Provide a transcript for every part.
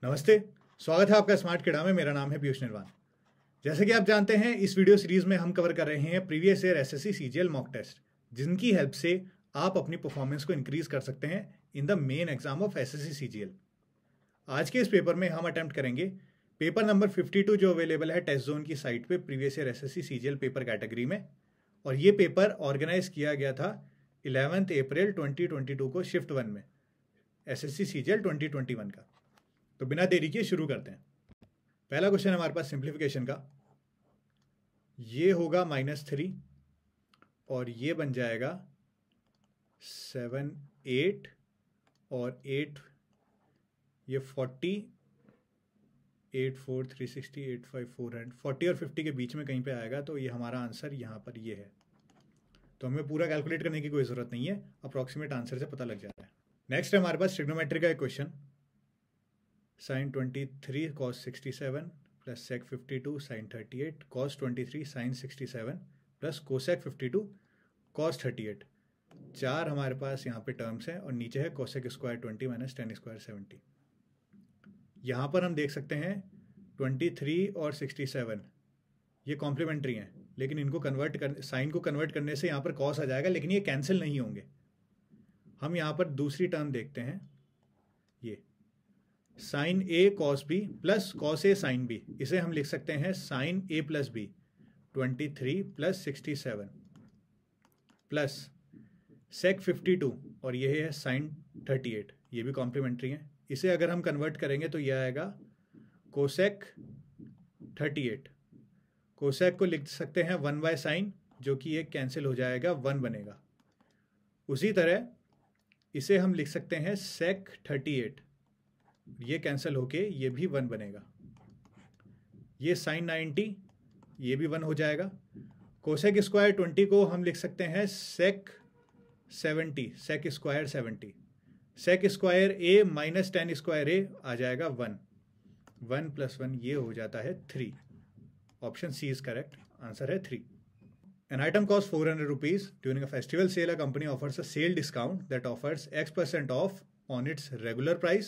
नमस्ते, स्वागत है आपका स्मार्ट किडा में। मेरा नाम है पीयूष निर्वाण। जैसे कि आप जानते हैं, इस वीडियो सीरीज में हम कवर कर रहे हैं previous year SSC CGL mock test, जिनकी हेल्प से आप अपनी परफॉर्मेंस को इंक्रीज कर सकते हैं in the main exam of SSC CGL. आज के इस पेपर में हम अटेम्प्ट करेंगे पेपर नंबर 52 जो अवेलेबल है टेस्ट जोन की साइट पे previous year SSC CGL paper category में। और ये पेपर ऑर्गेनाइज किया गया था 11 अप्रैल 2022 को शिफ्ट 1 में, एसएससी सीजीएल 2021 का। तो बिना देरी के शुरू करते हैं। पहला क्वेश्चन हमारे पास सिंप्लीफिकेशन का, ये होगा -3 और ये बन जाएगा 7 8 और 8, ये 40 8 4 360 8 5 400 40 और 50 के बीच में कहीं पे आएगा। तो ये हमारा आंसर यहाँ पर ये है। तो हमें पूरा कैलकुलेट करने की कोई ज़रूरत नहीं है, अप्रॉक्सीमेट आंसर से पता लग जाता है। नेक्स्ट है हमारे पास ट्रिग्नोमेट्री का एक question, sin 23 cos 67 plus sec 52 sin 38 cos 23 sin 67 plus cosec 52 cos 38। चार हमारे पास यहाँ पे टर्म्स हैं और नीचे है cosec square 20 minus tan square 70। यहाँ पर हम देख सकते हैं 23 और 67 ये कॉम्प्लीमेंट्री हैं, लेकिन इनको कन्वर्ट कर साइन को कन्वर्ट करने से यहाँ पर cos आ जाएगा, लेकिन ये कैंसिल नहीं होंगे। हम यहाँ पर दूसरी टर्म देखते हैं, ये sine A cos B plus cos A sine B, इसे हम लिख सकते हैं sine A plus B 23 plus 67 plus sec 52 और ये है साइन 38, ये भी कॉम्प्लीमेंट्री हैं। इसे अगर हम कन्वर्ट करेंगे तो यह आएगा कोसेक 38। कोसेक को लिख सकते हैं 1 बाय साइन, जो कि ये कैंसिल हो जाएगा, 1 बनेगा। उसी तरह इसे हम लिख सकते हैं सेक 38, ये कैंसिल होके ये भी 1 बनेगा। ये साइन 90, ये भी 1 हो जाएगा। कोसेक स्क्वायर 20 को हम लिख सकते हैं सेक 70, सेक स्क्वायर 70। सेक स्क्वायर ए माइनस टेन स्क्वायर ए आ जाएगा 1, 1 प्लस 1 ये हो जाता है 3। Option C is correct, answer है 3। An item costs 400 rupees. During a festival sale, a company offers a sale discount that offers X% off on its regular price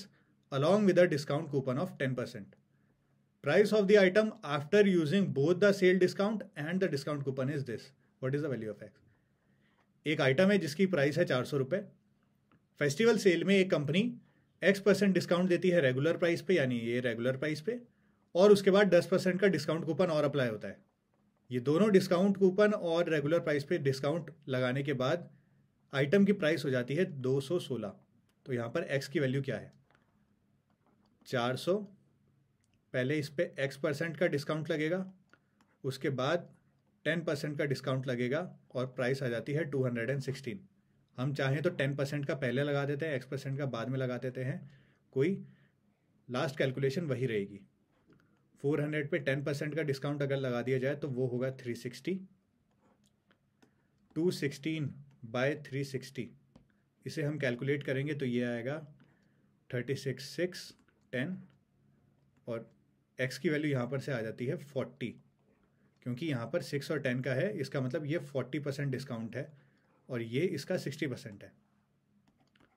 along with a discount coupon of 10%. Price of the item after using both the sale discount and the discount coupon is this. What is the value of X? एक item है जिसकी price है 400 रुपये। Festival sale में एक company X% discount देती है regular price पे, यानी ये रेगुलर प्राइस पे, और उसके बाद 10% का डिस्काउंट कूपन और अप्लाई होता है। ये दोनों डिस्काउंट कूपन और रेगुलर प्राइस पे डिस्काउंट लगाने के बाद आइटम की प्राइस हो जाती है 216। तो यहाँ पर X की वैल्यू क्या है? 400, पहले इस पे X% का डिस्काउंट लगेगा, उसके बाद 10% का डिस्काउंट लगेगा और प्राइस आ जाती है 216। हम चाहें तो 10% का पहले लगा देते हैं, X% का बाद में लगा देते हैं, कोई लास्ट कैलकुलेशन वही रहेगी। 400 पे 10% का डिस्काउंट अगर लगा दिया जाए तो वो होगा 360। 216 बाय 360 इसे हम कैलकुलेट करेंगे तो ये आएगा 36 6 10 और x की वैल्यू यहाँ पर से आ जाती है 40, क्योंकि यहाँ पर 6 और 10 का है, इसका मतलब ये 40% डिस्काउंट है और ये इसका 60% है।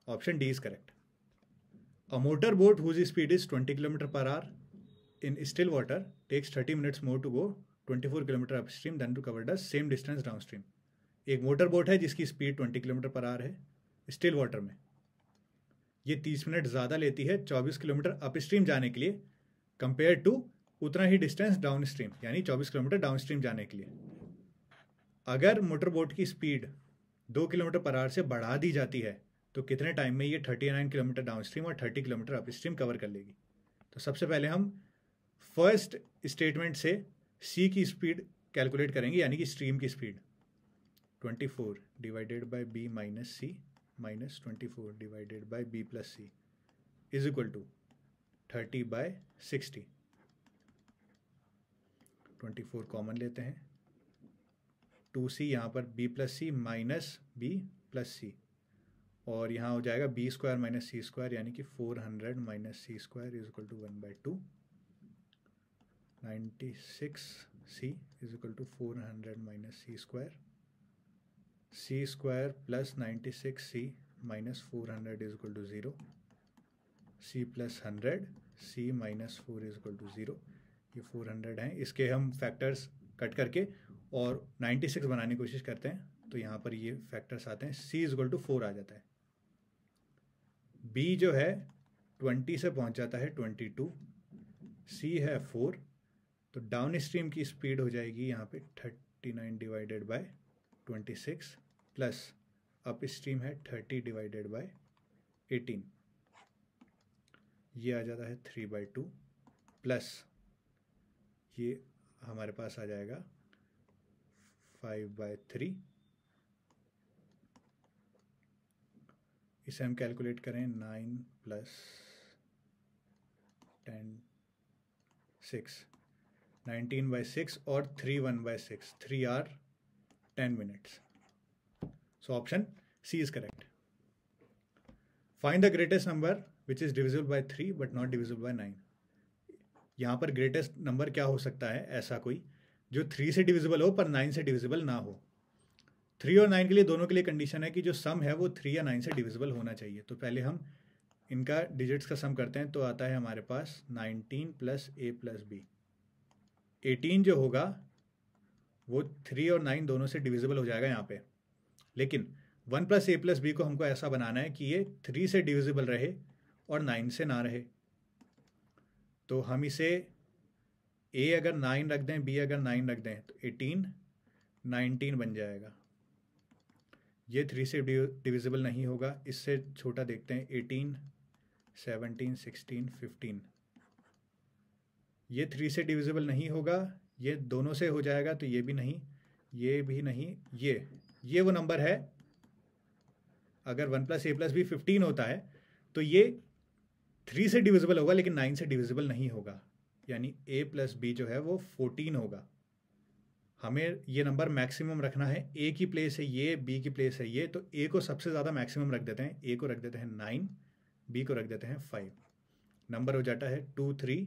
Option D is correct. A motor boat whose speed is 20 km/h in still water takes 30 minutes more to go 24 km upstream than to cover the same distance downstream. एक मोटर बोट है जिसकी speed 20 km/h है still water में, ये 30 minute ज़्यादा लेती है 24 kilometre upstream जाने के लिए कंपेयर टू उतना ही डिस्टेंस डाउन स्ट्रीम, यानी 24 किलोमीटर डाउन स्ट्रीम जाने के लिए। अगर मोटर बोट की स्पीड 2 km/h से बढ़ा दी जाती है तो कितने टाइम में ये 39 किलोमीटर डाउन स्ट्रीम और 30 किलोमीटर अपस्ट्रीम कवर कर लेगी? तो सबसे पहले हम फर्स्ट स्टेटमेंट से सी की स्पीड कैलकुलेट करेंगे, यानी कि स्ट्रीम की speed. 24 divided by B minus C minus 24 divided by B plus C is equal to 30 by 60। 24 common लेते हैं, 2c यहाँ पर b plus C minus B plus C, और यहाँ हो जाएगा B square minus C square, यानी कि 400 minus C square is equal to 1/2। 96c is equal to 400 minus c square, c square plus 96c minus 400 is equal to 0, c plus 100, c minus 4 is equal to 0। ये 400 हैं, इसके हम factors cut करके और 96 बनाने की कोशिश करते हैं तो यहाँ पर ये फैक्टर्स आते हैं, c इज इक्वल टू 4 आ जाता है। b जो है 20 से पहुँच जाता है 22, c है 4, तो डाउन स्ट्रीम की स्पीड हो जाएगी यहाँ पे 39 divided by 26 plus up stream है 30 डिवाइडेड बाय 18, ये आ जाता है 3/2 प्लस ये हमारे पास आ जाएगा 5/3। इसे हम कैलकुलेट करें 9 प्लस 10 6 19/6 और 3 1/6, 3 are 10 minutes. So option C is correct. Find the greatest number which is divisible by 3 but not divisible by 9। यहाँ पर ग्रेटेस्ट नंबर क्या हो सकता है, ऐसा कोई जो 3 से डिविजिबल हो पर 9 से डिविजिबल ना हो। 3 और 9 के लिए दोनों के लिए कंडीशन है कि जो सम है वो 3 या 9 से डिविजिबल होना चाहिए। तो पहले हम इनका डिजिट्स का सम करते हैं, तो आता है हमारे पास 19 प्लस a प्लस b। 18 जो होगा वो 3 और 9 दोनों से डिविजिबल हो जाएगा यहाँ पे, लेकिन 1 प्लस a प्लस b को हमको ऐसा बनाना है कि ये 3 से डिविजिबल रहे और 9 से ना रहे। तो हम इसे a अगर 9 रख दें, b अगर 9 रख दें, तो 18 19 बन जाएगा। ये 3 से डिविजिबल नहीं होगा, इससे छोटा देखते हैं 18 17 16 15। ये 3 से डिविजिबल नहीं होगा, ये दोनों से हो जाएगा, तो ये भी नहीं, ये भी नहीं, ये वो नंबर है। अगर 1 प्लस a प्लस b 15 होता है तो ये 3 से डिविजिबल होगा लेकिन 9 से डिविजिबल नहीं होगा, यानी a प्लस b जो है वो 14 होगा। हमें ये नंबर मैक्सिमम रखना है, a की प्लेस है ये, b की प्लेस है ये, तो a को सबसे ज़्यादा मैक्सिमम रख देते हैं, a को रख देते हैं 9, b को रख देते हैं 5। नंबर हो जाता है 2 3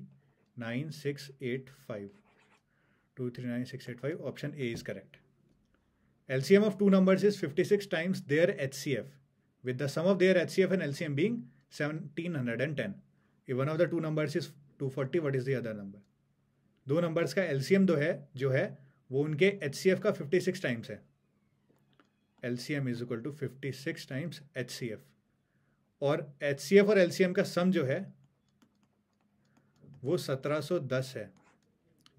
9 6 8 5, 2 3 9 6 8 5। Option A is correct. LCM of two numbers is 56 times their HCF, with the sum of their HCF and LCM being 1710. If one of the two numbers is 240, what is the other number? दो numbers का LCM जो है वो उनके HCF का 56 times है। LCM is equal to 56 times HCF, और HCF और LCM का सम जो है वो 1710 है।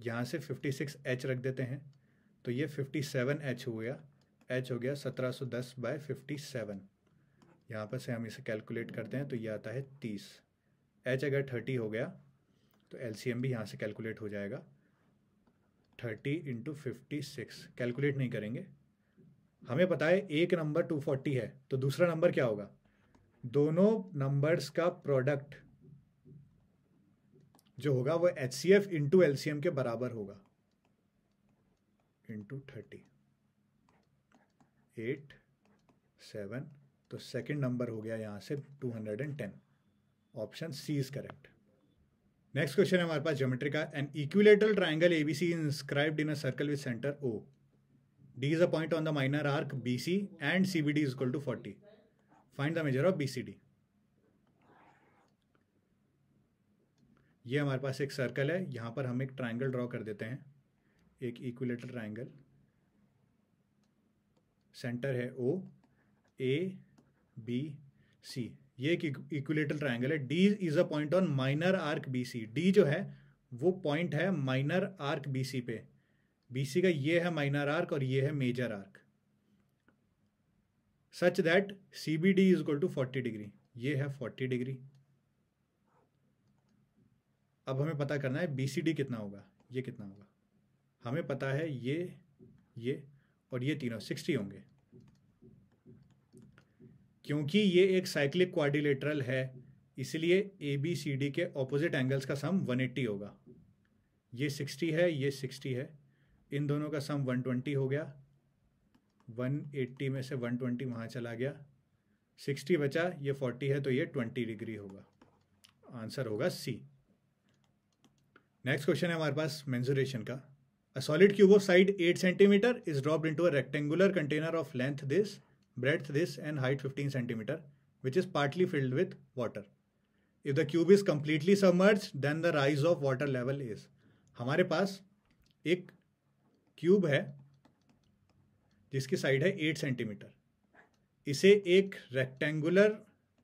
यहाँ से 56H रख देते हैं तो ये 57H हो गया, H हो गया 1710/57। यहाँ पर से हम इसे कैलकुलेट करते हैं तो ये आता है 30। H अगर 30 हो गया तो LCM भी यहाँ से कैलकुलेट हो जाएगा, 30 × 56। कैलकुलेट नहीं करेंगे, हमें पता है एक नंबर 240 है, तो दूसरा नंबर क्या होगा, दोनों नंबर्स का प्रोडक्ट जो होगा वो HCF × LCM के बराबर होगा, × 30 8 7, तो सेकंड नंबर हो गया यहाँ से 210। Option C is correct. Next question है हमारे पास ज्योमेट्री का। An equilateral triangle ABC is inscribed in a circle with centre O. D is a point on the minor arc BC and CBD is equal to 40. Find the measure of BCD. ये हमारे पास एक circle है, यहाँ पर हम एक triangle draw कर देते हैं, एक इक्विलेटरल ट्राइंगल, सेंटर है O, A B C। ये एक इक्विलेटरल ट्राइंगल है। D is a point on minor arc BC। D जो है वो पॉइंट है माइनर आर्क BC पे। BC का ये है माइनर आर्क और ये है major arc, such that CBD is equal to 40 degree. ये है 40 डिग्री। अब हमें पता करना है BCD कितना होगा, ये कितना होगा। हमें पता है ये और ये तीनों 60 होंगे, क्योंकि ये एक साइक्लिक क्वाड्रिलेटरल है, इसलिए ABCD के ऑपोजिट एंगल्स का सम 180 होगा। ये 60 है, ये 60 है, इन दोनों का सम 120 हो गया। 180 में से 120 वहाँ चला गया, 60 बचा, ये 40 है, तो ये 20 डिग्री होगा। आंसर होगा सी। नेक्स्ट क्वेश्चन है हमारे पास मेंसुरेशन का। A solid cube of side 8 centimetre is dropped into a rectangular container of length this, breadth this and height 15 centimeter, which is partly filled with water. If the cube is completely submerged then the rise of water level is. हमारे पास एक cube है जिसकी side है 8 centimetre. इसे एक rectangular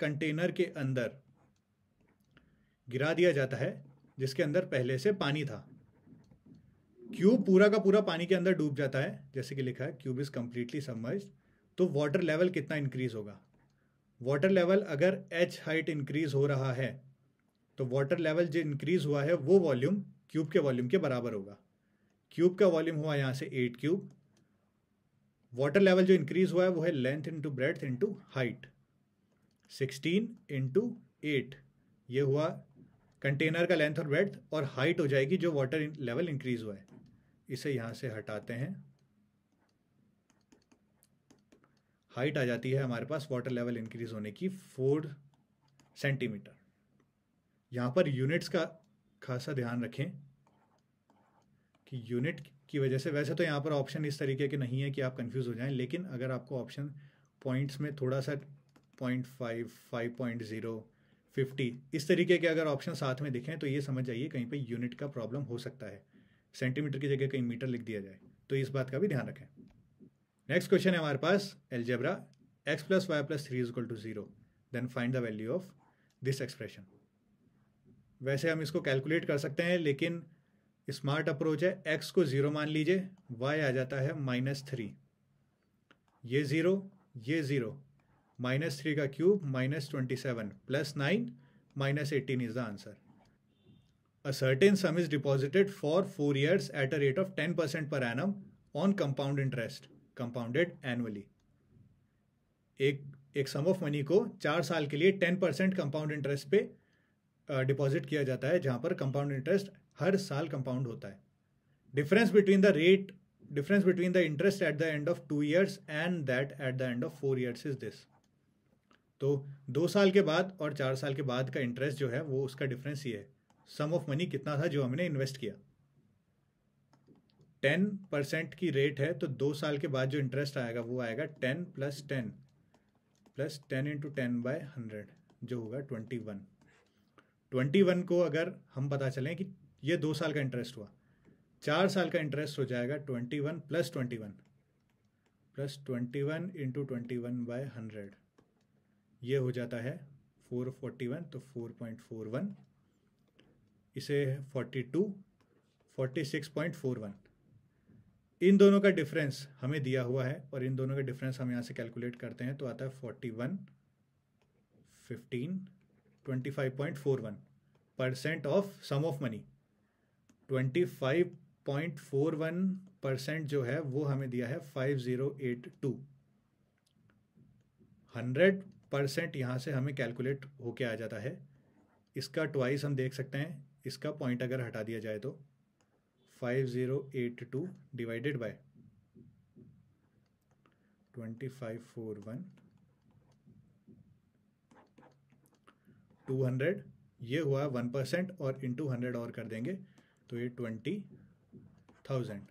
container के अंदर गिरा दिया जाता है जिसके अंदर पहले से पानी था। क्यूब पूरा का पूरा पानी के अंदर डूब जाता है, जैसे कि लिखा है क्यूब इज कंप्लीटली सबमर्ज्ड। तो वाटर लेवल कितना इंक्रीज होगा? वाटर लेवल अगर h हाइट इंक्रीज हो रहा है तो वाटर लेवल जो इंक्रीज हुआ है वो वॉल्यूम क्यूब के वॉल्यूम के बराबर होगा। क्यूब का वॉल्यूम हुआ यहाँ से 8 क्यूब। वाटर लेवल जो इंक्रीज हुआ है वो है length into breadth into height. 16 into 8 ये हुआ कंटेनर का लेंथ और ब्रेड्थ, और हाइट हो जाएगी जो वाटर लेवल इंक्रीज हुआ है। इसे यहाँ से हटाते हैं, हाइट आ जाती है हमारे पास वाटर लेवल इंक्रीज होने की 4 सेंटीमीटर। यहाँ पर यूनिट्स का खासा ध्यान रखें कि यूनिट की वजह से, वैसे तो यहाँ पर ऑप्शन इस तरीके के नहीं है कि आप कंफ्यूज हो जाएं, लेकिन अगर आपको ऑप्शन पॉइंट्स में थोड़ा सा 0.5, 5.0, 50 इस तरीके के अगर ऑप्शन साथ में दिखें तो ये समझ जाइए कहीं पे यूनिट का प्रॉब्लम हो सकता है। सेंटीमीटर की जगह कहीं मीटर लिख दिया जाए, तो इस बात का भी ध्यान रखें। नेक्स्ट क्वेश्चन है हमारे पास algebra, x + y + 3 = 0, then find the value of this expression. वैसे हम इसको कैलकुलेट कर सकते हैं, लेकिन स्मार्ट अप्रोच है। x को 0 मान लीजिए, y आ जाता है -3, ये 0, ये 0, -3 का cube -27 + 9 -18 is the answer. A certain sum is deposited for 4 years at a rate of 10% per annum on compound interest, compounded annually. एक सम ऑफ मनी को 4 साल के लिए 10% कंपाउंड इंटरेस्ट पे डिपॉजिट किया जाता है, जहां पर कंपाउंड इंटरेस्ट हर साल कंपाउंड होता है। Difference between the interest at the end of 2 years and that at the end of 4 years is this. तो 2 साल के बाद और 4 साल के बाद का इंटरेस्ट जो है वो उसका डिफरेंस ये है। सम ऑफ मनी कितना था जो हमने इन्वेस्ट किया, 10% की रेट है, तो 2 साल के बाद जो इंटरेस्ट आएगा वो आएगा 10 + 10 + 10 × 10/100 जो होगा 21। 21 को अगर हम पता चलें कि ये 2 साल का इंटरेस्ट हुआ, 4 साल का इंटरेस्ट हो जाएगा 21 + 21 + 21 × 21/100, ये हो जाता है 441, तो 4.41, इसे 42, 46.41। इन दोनों का डिफरेंस हमें दिया हुआ है और इन दोनों का डिफरेंस हम यहाँ से कैलकुलेट करते हैं तो आता है 41, 15, 25.41% ऑफ सम ऑफ मनी। 25.41% जो है वो हमें दिया है 5082। 100% यहाँ से हमें कैलकुलेट होके आ जाता है। इसका ट्वाइस हम देख सकते हैं, इसका पॉइंट अगर हटा दिया जाए तो 5082 डिवाइडेड बाय 2541, 200, ये हुआ 1%, और इंटू 100 और कर देंगे तो ये 20,000।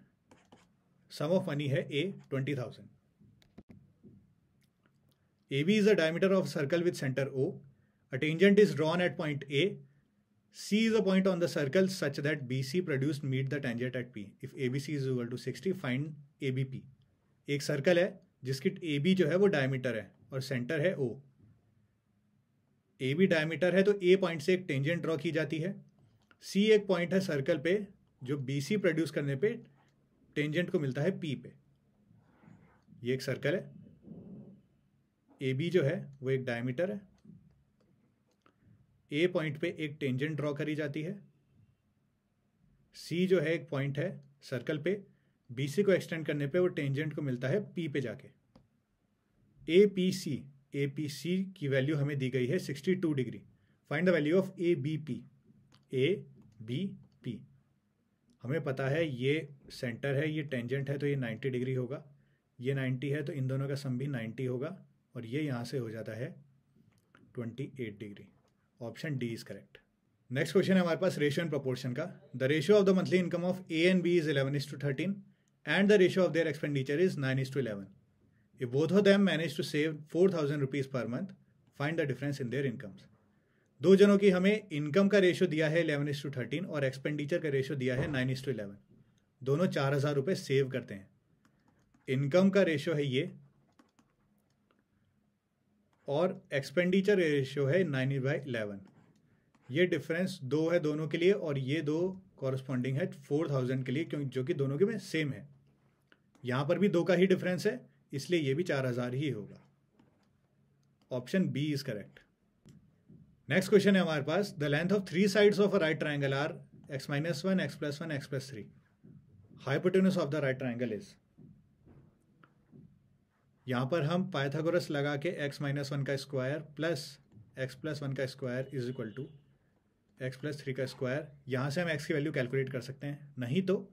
सम ऑफ मनी है A 20,000। AB is the diameter of a circle with center O. A tangent is drawn at point A. C is a point on the circle such that BC produced meet the tangent at P. If ABC is equal to 60, find ABP. एक circle है जिसकी AB जो है वो diameter है और centre है O. AB diameter है तो A पॉइंट से एक टेंजेंट ड्रॉ की जाती है। C एक पॉइंट है सर्कल पे जो BC प्रोड्यूस करने पे टेंजेंट को मिलता है P पे। ये एक सर्कल है, AB जो है वो एक डायमीटर है, A पॉइंट पे एक टेंजेंट ड्रॉ करी जाती है, C जो है एक पॉइंट है सर्कल पे, BC को एक्सटेंड करने पे वो टेंजेंट को मिलता है P पे जाके। APC की वैल्यू हमें दी गई है 62 degree. Find the value of ABP। ABP हमें पता है ये सेंटर है, ये टेंजेंट है तो ये 90 डिग्री होगा, ये 90 है तो इन दोनों का सम भी 90 होगा, और ये यहाँ से हो जाता है 28 degree. Option D is correct. Next question है हमारे पास रेशियो एंड प्रोपोर्शन का। The ratio of the monthly income of A and B is 11:13 and the ratio of their expenditure is 9:11। If both of them manage to save 4,000 rupees per month, find the difference in their incomes. दो जनों की हमें income का ratio दिया है 11:13 और expenditure का ratio दिया है 9:11। दोनों 4,000 रुपये सेव करते हैं। इनकम का रेशो है ये और एक्सपेंडिचर रेशो है 9/11। ये डिफरेंस 2 है दोनों के लिए और ये 2 कॉरस्पॉन्डिंग है 4,000 के लिए, क्योंकि जो कि दोनों के में सेम है। यहाँ पर भी 2 का ही डिफरेंस है, इसलिए ये भी 4,000 ही होगा। Option B is correct. Next question है हमारे पास, the length of 3 sides of a right triangle are x-1, x+1, x+3। Hypotenuse of the right triangle is. यहाँ पर हम पाइथागोरस लगा के x-1 का स्क्वायर प्लस x+1 का square is equal to x+3 का स्क्वायर, यहाँ से हम x की वैल्यू कैलकुलेट कर सकते हैं। नहीं तो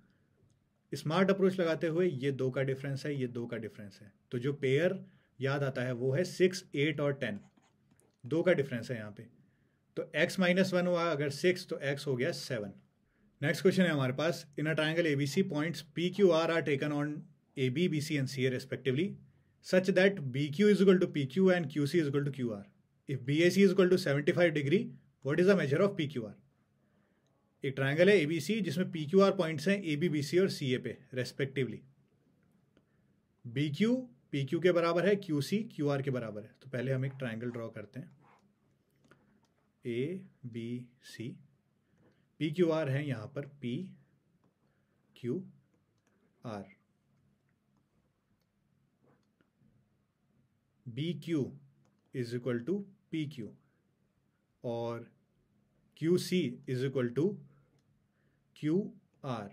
स्मार्ट अप्रोच लगाते हुए ये 2 का डिफरेंस है, ये 2 का डिफरेंस है, तो जो पेयर याद आता है वो है 6, 8 और 10। 2 का डिफरेंस है यहाँ पे, तो x-1 हुआ अगर 6 तो x हो गया 7। नेक्स्ट क्वेश्चन है हमारे पास, in a triangle ABC points PQR are taken on AB, BC and CA respectively such that BQ is equal to PQ and QC is equal to QR. If BAC is equal to 75 degree, what is the measure of PQR? एक triangle है ABC जिसमें PQR points हैं AB, BC और CA पे respectively. BQ PQ के बराबर है, QC QR के बराबर है। तो पहले हम एक ट्राइंगल ड्रॉ करते हैं, ABC। PQR है यहाँ पर PQR। BQ is equal to PQ और QC is equal to QR।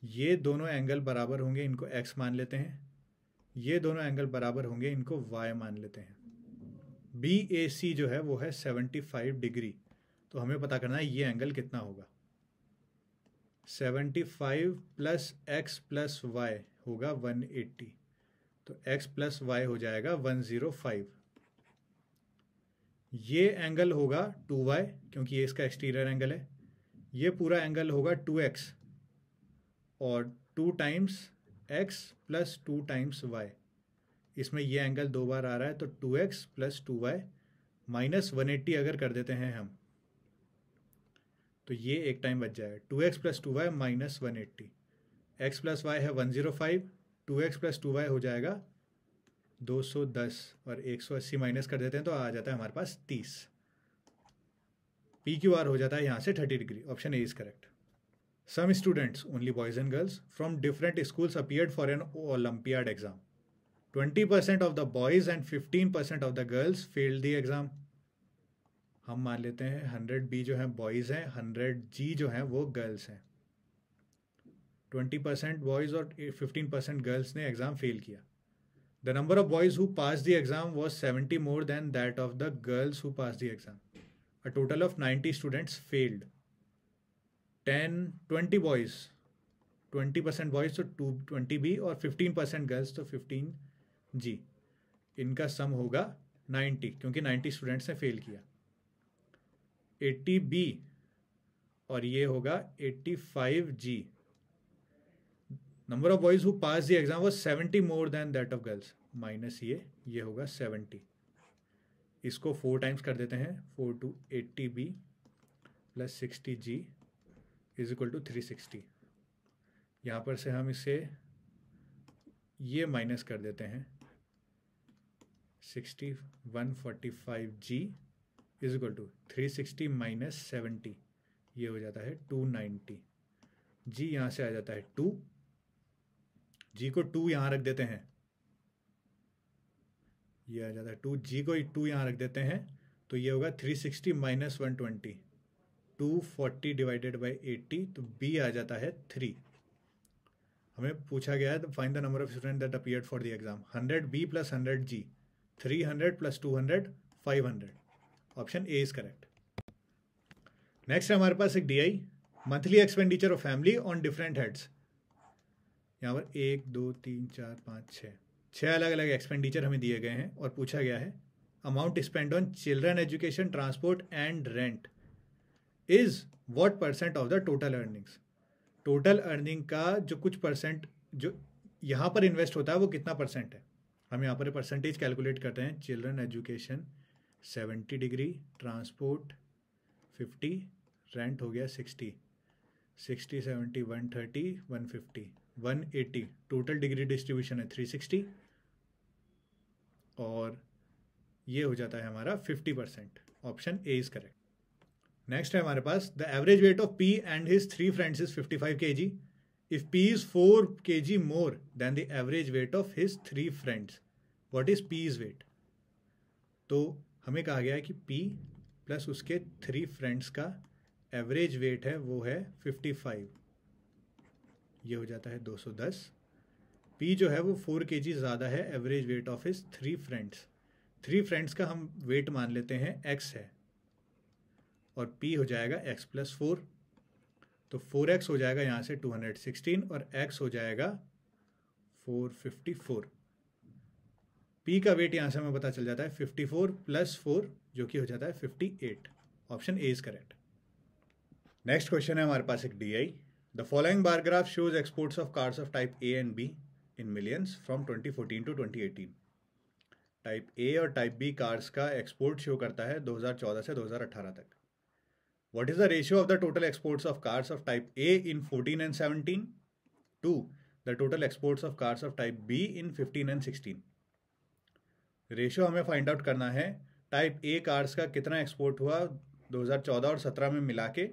ये दोनों एंगल बराबर होंगे, इनको X मान लेते हैं। ये दोनों एंगल बराबर होंगे, इनको Y मान लेते हैं। BAC जो है वो है 75 डिग्री, तो हमें पता करना है ये एंगल कितना होगा। 75 प्लस X प्लस Y होगा 180, तो x प्लस वाई हो जाएगा 105। ये एंगल होगा 2y क्योंकि ये इसका एक्सटीरियर एंगल है। ये पूरा एंगल होगा 2x और 2 times x plus 2 times y। इसमें ये एंगल 2 बार आ रहा है, तो 2x प्लस 2y माइनस 180 अगर कर देते हैं हम, तो ये एक टाइम बच जाएगा। 2x plus 2y minus 180, x plus Y है 105, 2x प्लस 2y हो जाएगा 210 और 180 माइनस कर देते हैं तो आ जाता है हमारे पास 30। PQR हो जाता है यहाँ से 30 डिग्री। Option A is correct. Some students, only boys and girls from different schools appeared for an olympiad exam. 20% of the boys and 15% of the girls failed the exam. हम मान लेते हैं 100B जो है बॉयज हैं, 100G जो हैं वो गर्ल्स हैं। 20% बॉयज और 15% गर्ल्स ने एग्जाम फेल किया। The number of boys who passed the exam was 70 more than that of the girls who passed the exam. A total of 90 students failed. 20 boys, 20% boys तो 20B और 15% girls तो 15G। इनका सम होगा 90 क्योंकि 90 students ने fail किया। 80B और ये होगा 85G। Number of boys who pass the exam was 70 more than that of girls, minus ये होगा 70। इसको 4 टाइम्स कर देते हैं, 4 to 80B plus 60G is equal to 360। यहाँ पर से हम इसे ये माइनस कर देते हैं, 145G is equal to 360 minus 70, ये हो जाता है 290। G यहाँ से आ जाता है 2, G को 2 यहाँ रख देते हैं, ये आ जाता है 2, G को 2 यहाँ रख देते हैं तो ये होगा 360 माइनस 120, 240 डिवाइडेड बाई 80, तो B आ जाता है 3। हमें पूछा गया है तो find the number of student that appeared for the exam. 100B plus 100G, 300 plus 200 500। Option A is correct. Next है हमारे पास एक DI, monthly expenditure of family on different heads. यहाँ पर 1 2 3 4 5 6 अलग अलग एक्सपेंडिचर हमें दिए गए हैं और पूछा गया है amount spend on children education, transport and rent is what percent of the total earnings. Total earning का जो कुछ परसेंट जो यहाँ पर इन्वेस्ट होता है वो कितना परसेंट है। हम यहाँ पर परसेंटेज कैलकुलेट करते हैं, children education 70 degree, transport 50, rent हो गया 60, 60 70 130 150 180, टोटल डिग्री डिस्ट्रीब्यूशन है 360 और ये हो जाता है हमारा 50%। Option A is correct. Next है हमारे पास the average weight of P and his 3 friends is 55 kg। If P is 4 kg more than the average weight of his 3 friends, what is P's weight. तो हमें कहा गया है कि P plus उसके 3 फ्रेंड्स का एवरेज वेट है वो है 55, ये हो जाता है 210। पी जो है वो 4 kg ज़्यादा है average weight of his 3 friends. 3 friends का हम वेट मान लेते हैं x है और p हो जाएगा x + 4, तो 4x हो जाएगा यहाँ से 216 और x हो जाएगा 454। p का वेट यहाँ से हमें पता चल जाता है 54 + 4 जो कि हो जाता है 58। Option A is correct. Next question है हमारे पास एक DI। The following bar graph shows exports of cars of type A and B in millions from 2014 to 2018। Type A और टाइप B कार्स का एक्सपोर्ट शो करता है 2014 से 2018 तक। What is the ratio of the total exports of cars of type A in 14 and 17 to the total exports of cars of type B in 15 and 16। Ratio हमें find out करना है type A cars का कितना export हुआ 2014 और 17 में मिला के,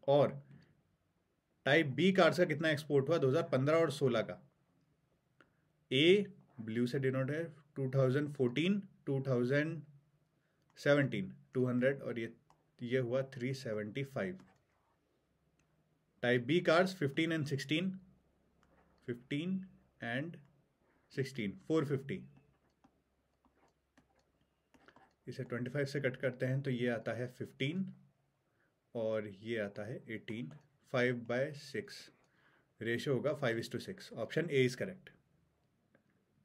और टाइप B कार्स का कितना एक्सपोर्ट हुआ 2015 और 16 का। A ब्लू से डिनोट है 2014 2017 200 और ये हुआ 375। Type B cars 15 and 16 450। इसे 25 से कट करते हैं तो ये आता है 15 और ये आता है 18, 5/6। रेशियो होगा 5:6। Option A is correct.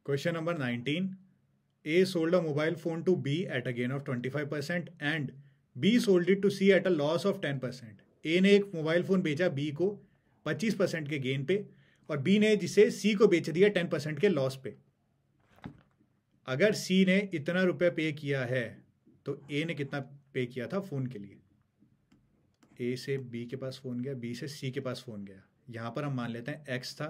Question number 19। A sold a mobile phone to B at a gain of 25% and B sold it to C at a loss of 10%। A ने एक मोबाइल फ़ोन बेचा B को 25% के gain पे और B ने जिसे C को बेच दिया 10% के लॉस पे। अगर C ने इतना रुपये पे किया है तो A ने कितना पे किया था फ़ोन के लिए। A से B के पास फ़ोन गया, B से C के पास फ़ोन गया। यहाँ पर हम मान लेते हैं X था,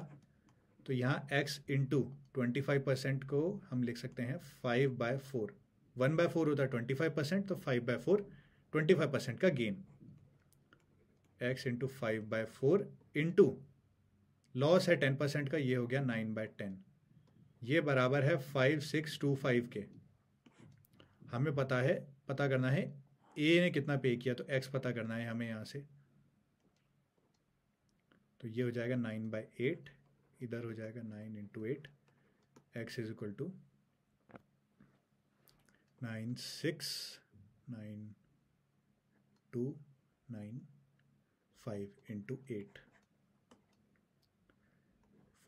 तो यहाँ x इंटू 25% को हम लिख सकते हैं 5/4। 1/4 होता है 25%, तो 5/4 25% का gain. x into 5/4 into loss है 10% का, ये हो गया 9/10। ये बराबर है 5625 के। हमें पता करना है A ने कितना पे किया, तो x पता करना है हमें यहाँ से। तो ये हो जाएगा 9/8, इधर हो जाएगा 9 × 8, x is equal to 969295 × 8,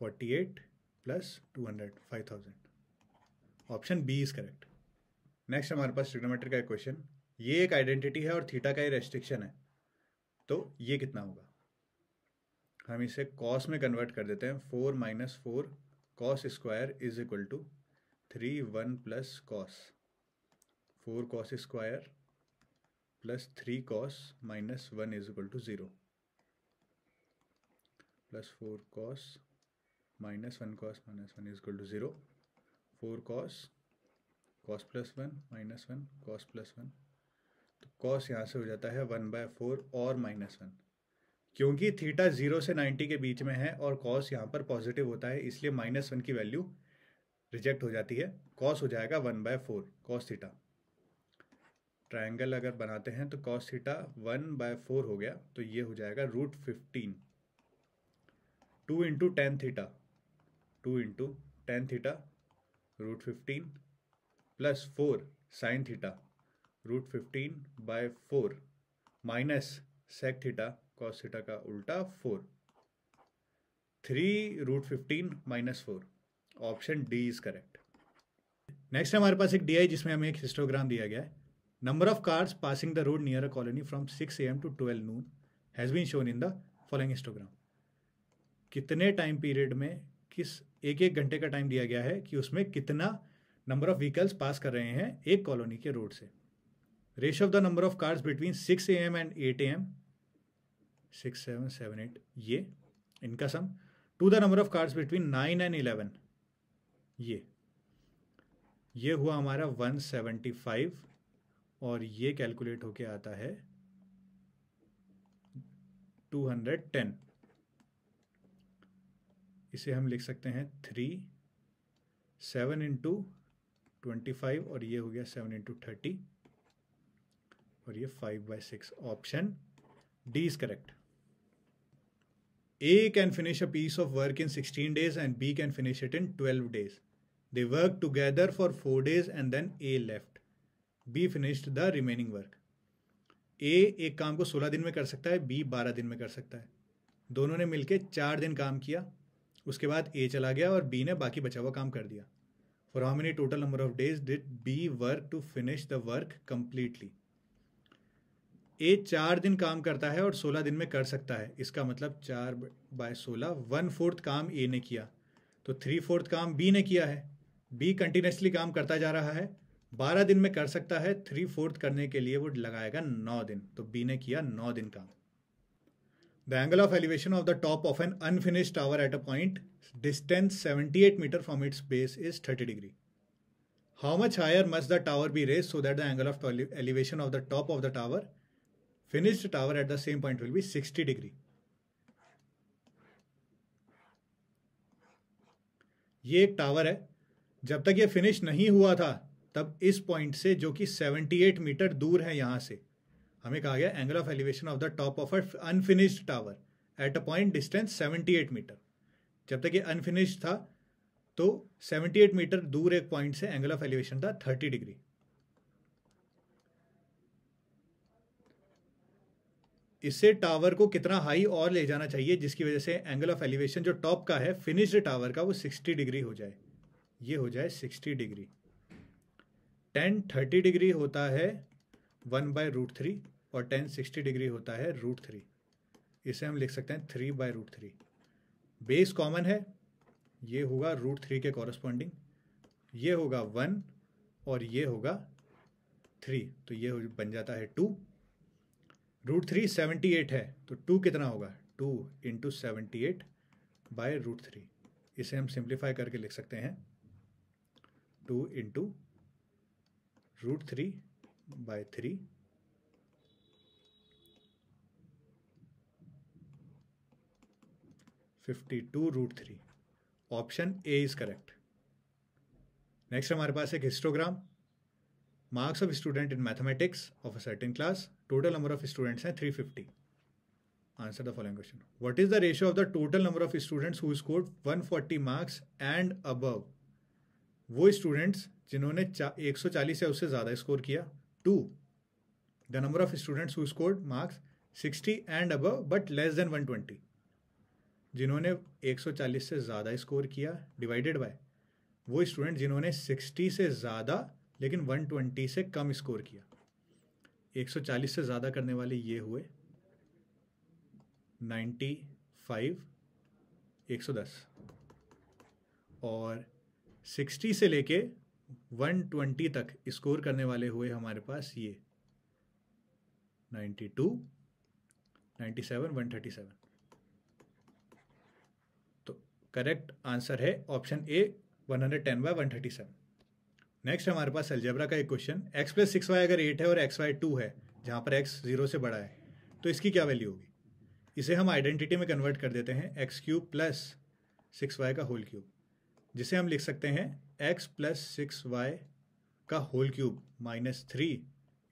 48 + 200 5000। Option B is correct. Next हमारे पास ट्रिग्नोमेट्री का एक क्वेश्चन। ये एक आइडेंटिटी है और थीटा का ही रेस्ट्रिक्शन है, तो ये कितना होगा। हम इसे कॉस में कन्वर्ट कर देते हैं। 4 - 4 cos square is equal to 3 1 + cos। 4 cos square plus 3 cos - 1 is equal to 0 plus 4 cos - 1 cos - 1 is equal to 0। 4 cos +1 - 1 cos +1, तो cos यहाँ से हो जाता है 1/4 और -1। क्योंकि थीटा 0 से 90 के बीच में है और कॉस यहाँ पर पॉजिटिव होता है, इसलिए -1 की वैल्यू रिजेक्ट हो जाती है। कॉस हो जाएगा 1/4 cos थीटा। ट्रायंगल अगर बनाते हैं तो cos थीटा 1/4 हो गया, तो ये हो जाएगा √15। 2 × tan theta, 2 × tan theta √15 plus 4 sin theta √15/4 minus sec theta cos theta का उल्टा 4। 3 √15 - 4। Option D is correct. Next हमारे पास एक DI जिसमें हमें एक हिस्टोग्राम दिया गया है। Number of cars passing the road near a colony from 6 AM to 12 noon has been shown in the following histogram. कितने टाइम पीरियड में किस एक घंटे का टाइम दिया गया है कि उसमें कितना नंबर ऑफ व्हीकल्स पास कर रहे हैं एक कॉलोनी के रोड से। Ratio of the number of cards between 6 AM and 8 AM, 6, 7, 7, 8, ये इनका sum, to the number of cards between 9 and 11, ये हुआ हमारा 175 और ये कैलकुलेट होके आता है 210। इसे हम लिख सकते हैं 3, 7 इंटू 25 और ये हो गया 7 इंटू 30 और ये 5/6। Option D is correct. A can finish a piece of work in 16 days and B can finish it in 12 days. They worked together for 4 days and then A left. B finished the remaining work. A एक काम को 16 दिन में कर सकता है, B 12 दिन में कर सकता है। दोनों ने मिलके 4 दिन काम किया, उसके बाद A चला गया और B ने बाकी बचा हुआ काम कर दिया। For how many total number of days did B work to finish the work completely? A 4 दिन काम करता है और 16 दिन में कर सकता है। इसका मतलब 4/16, 1/4 काम A ने किया, तो 3/4 काम B ने किया है। B कंटिन्यूसली काम करता जा रहा है, 12 दिन में कर सकता है, 3/4 करने के लिए वो लगाएगा 9 दिन, तो B ने किया 9 दिन काम। The angle of elevation of the top of an unfinished tower at a point distance 78 metre from its base is 30 degree. How much higher must the tower be raised so that the angle of elevation of the top of the tower finished tower at the same point will be 60 degree. ये एक tower है, जब तक ये finish नहीं हुआ था तब इस पॉइंट से, जो कि 78 मीटर दूर है यहां से, हमें कहा गया angle of elevation of the top of unfinished tower at a point distance 78 metre. जब तक ये अनफिनिश्ड था तो 78 मीटर दूर एक पॉइंट से एंगल ऑफ एलिवेशन था 30 डिग्री। इससे टावर को कितना हाई और ले जाना चाहिए जिसकी वजह से एंगल ऑफ एलिवेशन जो टॉप का है फिनिश्ड टावर का वो 60 डिग्री हो जाए। ये हो जाए 60 डिग्री। 10 30 डिग्री होता है 1/√3 और 10 60 डिग्री होता है √3। इसे हम लिख सकते हैं 3/√3। बेस कॉमन है, ये होगा √3 के कॉरस्पॉन्डिंग, ये होगा 1 और ये होगा 3, तो ये बन जाता है 2। √3 78 है, तो 2 कितना होगा, 2 इंटू 78/√3। इसे हम सिंप्लीफाई करके लिख सकते हैं 2 into √3/3 52√3। Option A is correct. Next हमारे पास एक histogram. Marks of student in mathematics of a certain class, total number of students हैं 350। Answer the following question. What is the ratio of the total number of students who scored 140 marks and above? वो students जिन्होंने 140 या उससे ज़्यादा score किया, to the number of students who scored marks 60 and above but less than 120। जिन्होंने 140 से ज़्यादा score किया डिवाइडेड बाय वो स्टूडेंट जिन्होंने 60 से ज़्यादा लेकिन 120 से कम स्कोर किया। 140 से ज़्यादा करने वाले ये हुए 95, 110 और 60 से लेके 120 तक स्कोर करने वाले हुए हमारे पास ये 92, 97, 137। तो करेक्ट आंसर है ऑप्शन ए 110/137। नेक्स्ट हमारे पास अलजेब्रा का एक क्वेश्चन। x + 6y अगर 8 है और xy 2 है, जहाँ पर x 0 से बड़ा है, तो इसकी क्या वैल्यू होगी? इसे हम आइडेंटिटी में कन्वर्ट कर देते हैं x³ + 6y का होल क्यूब, जिसे हम लिख सकते हैं x + 6y का whole cube -3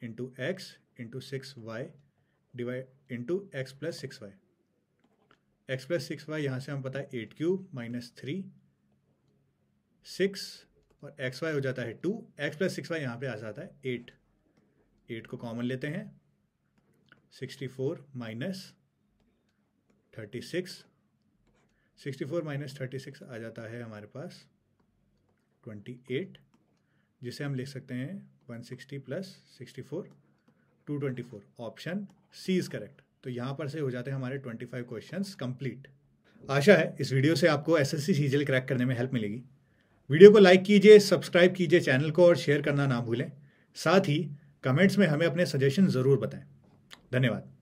into x into 6y into x + 6y। x + 6y यहाँ से हम पता है 8³ -3 6 और xy हो जाता है 2, x + 6y यहाँ पे आ जाता है 8। 8 को कॉमन लेते हैं, 64 - 36, 64 - 36 आ जाता है हमारे पास 28, जिसे हम लिख सकते हैं 160 + 64 224। Option C is correct. तो यहाँ पर से हो जाते हैं हमारे 25 क्वेश्चंस कंप्लीट। आशा है इस वीडियो से आपको एसएससी सीजीएल क्रैक करने में हेल्प मिलेगी। वीडियो को लाइक कीजिए, सब्सक्राइब कीजिए चैनल को और शेयर करना ना भूलें। साथ ही कमेंट्स में हमें अपने सजेशन ज़रूर बताएं। धन्यवाद।